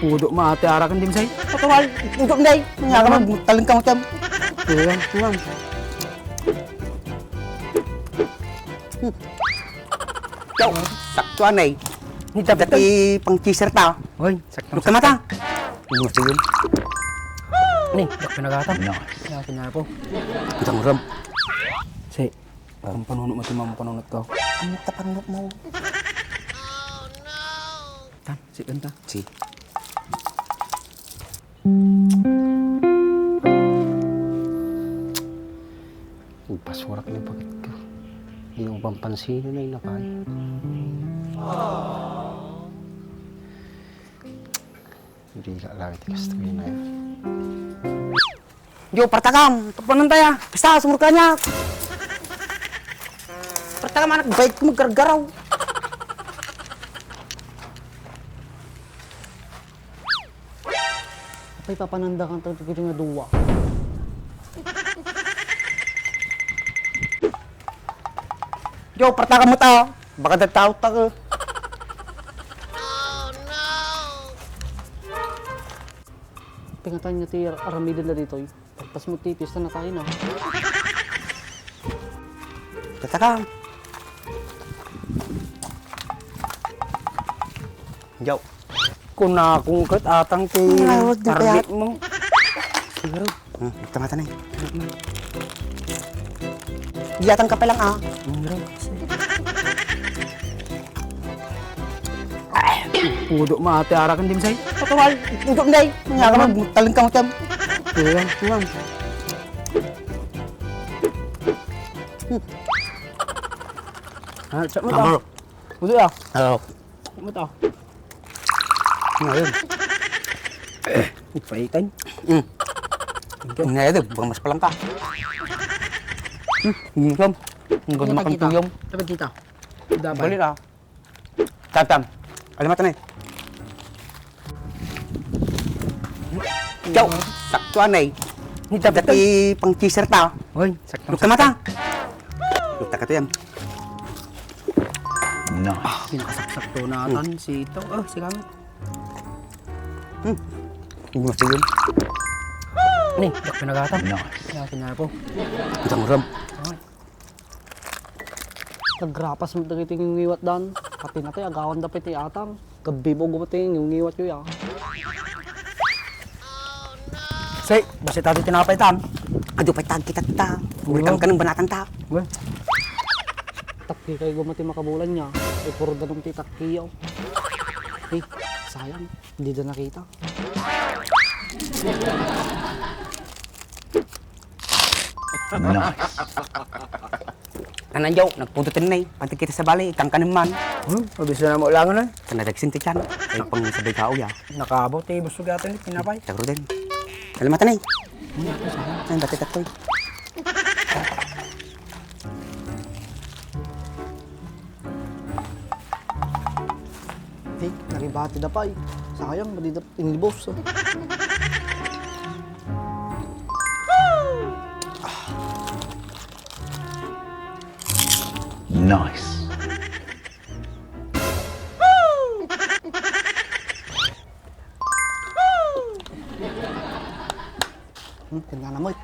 Pudo mati arakan din say. Patuwal, udok day. Nga ka taling ka macam. Tuyan, tuyan. Yo, saktuan ay. Ni dapat Dati pang teaser ta. Hoy, saktong Luk mata. Gusto yun. Ni, dak pinagatan. Natin na po. Itang ram. Say, parang panunot mo timang panunot ko. Ano tapanok mo? Tan, si kanta. Si. Pasurak na bakit ka. Hindi mo pampansinin na inakay. Hindi ka lagi tigas tayo na yan. Yo, partakam. Tapanan tayo. Basta, sumur ka niya. Partakam anak baik ko maggargaraw. Apay papanandakan tayo tigil nga duwa. Yo, partakam mo ta. Baka dataw ta ka. Pingatan niya ti aramida na dito. Pagpas mo tipis na tayo na. Partakam. Yo. Kuna kung kat atang ti Wag na kaya. target mo. Siguro. Tama na eh. Iyatan ka pa lang ah. Pudo mati arakan din say. Patuwal, udok day. Nga ka taling ka macam. Tuyan, tuyan. Ah, cak mo ta. Pudo ya. Oo. Cak mo ta. Ngayon. Ipaitan. Ngayon, baka mas palang ka. Hindi kam. Ang ganda makang tuyong. Dapat kita. Balik ah. Tam-tam. Alimatan na eh. Yo, saktuan ay. Ni dapat Dati pang teaser ta. Hoy, saktong Luk mata. Luk ta ka to yan. pinakasakto natin si ito. Oh, si Kamit. Gusto yun. Ni, dak pinagatan. Natin na po. Itang ram. Nagrapas mo dagiti yung ngiwat dan. Pati na tayo, agawan dapat ti atang. Gabi mo gumating yung ngiwat yun ya. Say, basta tayo tinapay tan. Ado pa'y tag kita ta. Uwitang ka ng banatan ta. Well, Takki kayo gumati makabulan niya. Ay puro ganong ti takki yaw. Eh, sayang. Hindi na nakita. Kanan jaw, nagpuntutin na eh. Pantay kita sa balay, ikang kaniman. mabis na mo lang na. Kanadagsin ti chan. Ay pang sabay kao ya. Nakabot eh, busog natin eh, pinapay. Tagro din. Alimatan na eh. Ay, dati tatoy. Eh, naribati na pa eh. Sayang, madidap inlibos. Nice. Kanya na mo eh.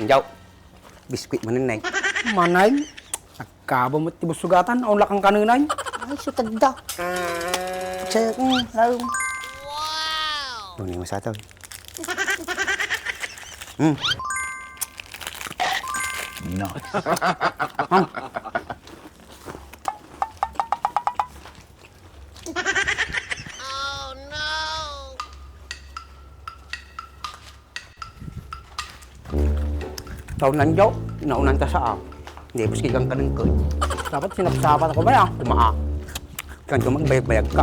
Jaw. Biskuit mo na eh. Manay, nagkabo mo ti busugatan, ang lakang kanunay. Ay, sutag da. Saya lalu. Wow. Ini mas satu. Nice. Tahunan jaw, naunan ta sa Hindi bus kang kanang ko. Dapat sinapsapat ako ba ya? Tumaa. Kan cuma bayag-bayag ka.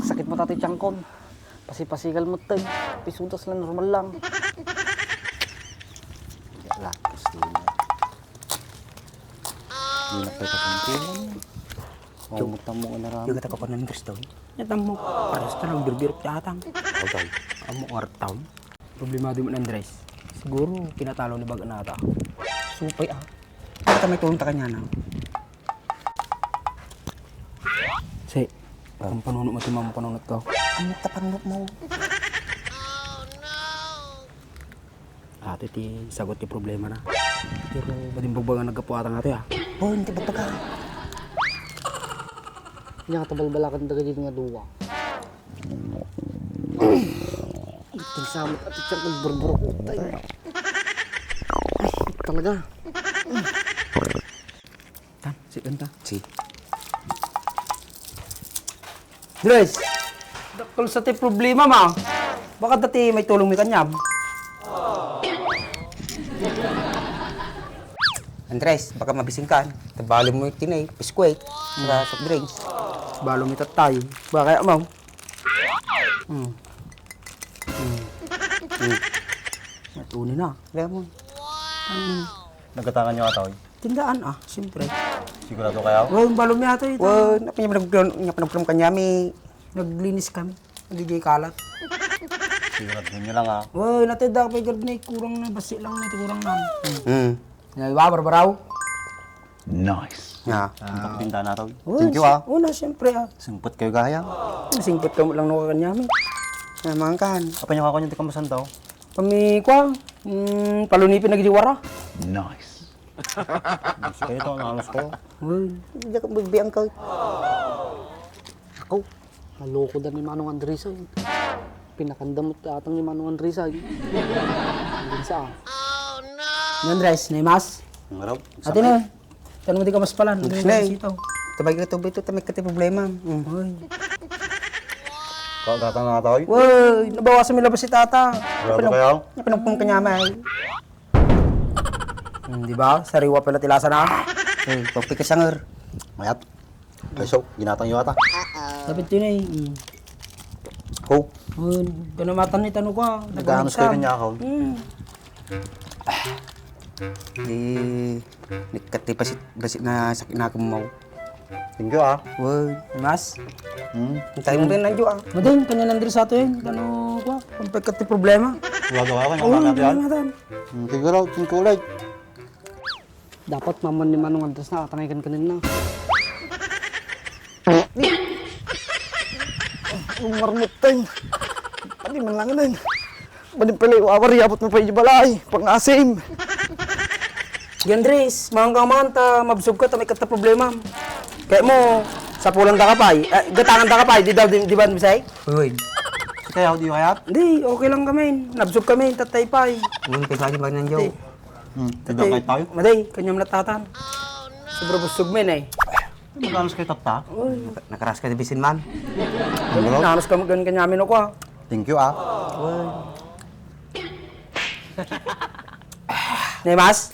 Sakit mo tati tiyangkon. Pasipasigal mo tayo. Pisutas lang, normal lang. Wala, gusto na. Hindi na pwede kang tiyan. Humutang mo na Yung kata ko pa ng gusto. Nyata mo, pares ka lang birbirip yatang. Okay. Amo artaw. Problemado mo ng Andres. Siguro, pinatalo ni Baga nata. Supay Bakit may tulong ta kanya na? Si, ang panunod mo, timang panunod ko. Ano tapanok mo? Ate, ti, sagot ti problema na. Pero, ba't yung bagbaga nagkapuatan natin, ah? Oh, hindi ba baga? Nya katabalbalakan daga dito nga duwa. Iting samot at itiyang nagburburok utay. Ay, talaga. Tan, si Kanta. Si. Dres, dakol sa ti problema, ma. Baka dati may tulong mi kanyam. Andres, baka mabising ka. Tabalo mo yung tinay, biskwit, sa soft drinks. Balo mi tatay. Baka kaya, ma. Natunin na. Kaya mo. Nagkatangan niyo ata, oy. Tindaan, ah, siyempre. Sigurado kayo? Well, balo mi ato ito. Well, napanyam kanya mi. Naglinis kami. Nagigay kalat. Sigurado niyo lang, ha. Well, natid ako pa na kurang na, basi lang na, kurang na. Hmm. Barbaraw. Nice. Nga. Ang pinta na ito. Thank you, ah. Una, siyempre, ah. Singpot kayo gaya. Singpot ka mo lang nung kanyami. Naman kan. Apa niyo kako niyo di kamasan daw? Kami, kwa, palunipin na gidiwara. Nice. Gusto kayo ito, nalos ko. Well, Hindi ka bibiyang ka. Ako, naloko dan ni Manong Andresa. Pinakandamot atang ni Manong Andresa. Hindi sa Andres, Neymas. Ang araw. Ate na, tanong mo di ka mas palan. Ano yung Snay. sitaw? Tabay ka tubay ito, tamay ka ti problema. Uy. Kakatang na ito, oy. Uy, nabawasan mo labas si tata. Sigurado kayo? Pinagpong kanya may. Di ba? Sariwa pala tilasa na. Pagpikasanger. Mayat. Peso, ginatang niyo ata. Dapat yun eh. Ho, Uy, ganamatan ni tanong ko. nagkahanos kayo kanya ako. Nikati basit na sakit na kumaw. Thank you, ha. Well, mas. Hmm. Hintay mo rin nandiyo ah. Mading, kanya nandri sa ato yun. Tanong ko, pampagkat ti problema. Sigurado kayo kanya Oo, kakatang yan. ganamatan. Siguro, tungkulay. dapat maman ni Manong Andres na atangay kan kanina. Marmot tayo. Pati man lang din. Banin pala yung awari, abot mo pa yung balay. Pang-asim. Andres, mga kamanta, mabsog ka, may kata problema. Kaya mo, sa pulang takapay, gatangan takapay, di daw, di ba, Misay? Uy, Kaya ako di kayat? Hindi, okay lang kami. Nabsog kami, tatay pay. ngun kayo sa akin bag nandiyo. Tignan kahit tayo. Maday, kanyang natatan. Sobrang busog men eh. Magkanos kayo tapta? Nakaras ka na bisin man. Nanos ka ganun kanyamin ako ah. Thank you, ah. Nemas?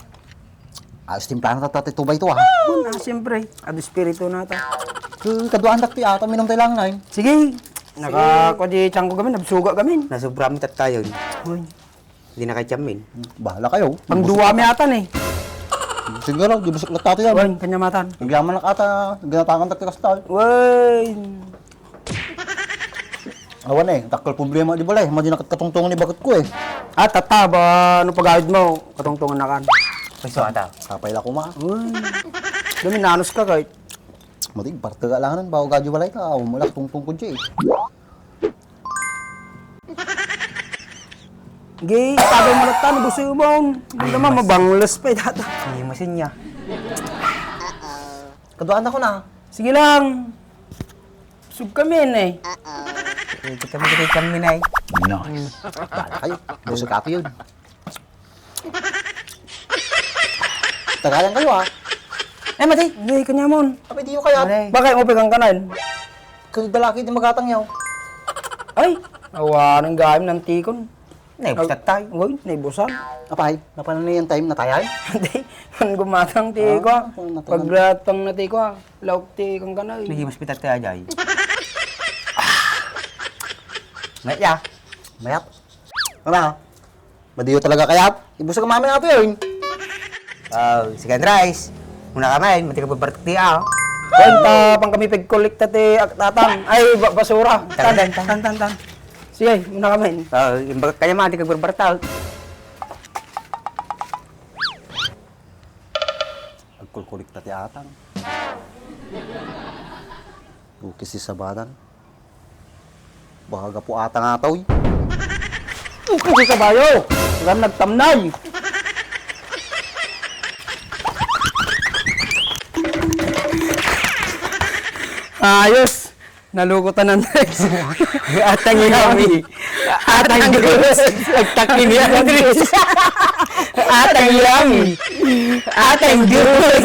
Ayos timplahan na tatay tubay ito, ah. Na, siyempre. Ad espiritu na ata. Kaduan dakti ata, minum tayo lang na yun. Sige. Nakakwadi tiyang ko kami, nabsuga kami. Nasubram tat tayo. Uy, Hindi na kay chamin. Bahala kayo. pangduwami atan eh. Siguro, di basok lang tayo yan. Uy, kanyamatan. Nagyaman lang ata, ginatangan dakti kasi tayo. Uy. Awan eh, takal problema di balay. Madi nakatungtungan ni bagot ko eh. Tata ba, ano pagawid mo? Katungtungan na kan. Pwesto ata. Kapay la ko ma. Uy. Dami nanos ka kahit. Madi, parte ka lang nun, bago gadyo balay ka. Malak tungtung ko dyan eh. Gay, tagay mo nagtan, gusto yung bong. Hindi naman, mabanglas pa eh data. Hindi masin niya. Kaduan ako na. Sige lang. Sug kami eh. Hindi kami kay chamin ay. Nice. Bahala kayo. Busog ka yun. Tagalan kayo ah. Mati, gay, kanyamon. Kapay di yung kaya. Bakit mo pegang kanan? Kung balaki di magatang yaw. Ay, awa ng gaim ng tikon. Naibustat tayo. Uy, naibusan. Apay, napanan na yung time na tayo. Hindi, man gumatang tiko. Pagratang na tiko, lauk tikong kanay. Nahimas pitat tayo ajay. Mayat ya. Mayat. Ano? Madiyo talaga kayat. Ibusog ang mami natin yun. Sige Andres. Muna kami, mati ka papartikti ah. Kwenta, pang kami pag-collect tate tatang. Ay, basura. Tan. Tan. Sige, muna kami. Yung baga kanya mati ka barbartal. Kulkulik na ti atang. Bukis si sabadan. Bahaga po atang ataw. Kasi sa bayo, hanggang nagtamnay. Ayos! Nalukutan ng Dres. Atang yami. Atang Dres. Agtakin niya ng Dres. Atang yami. Atang Dres.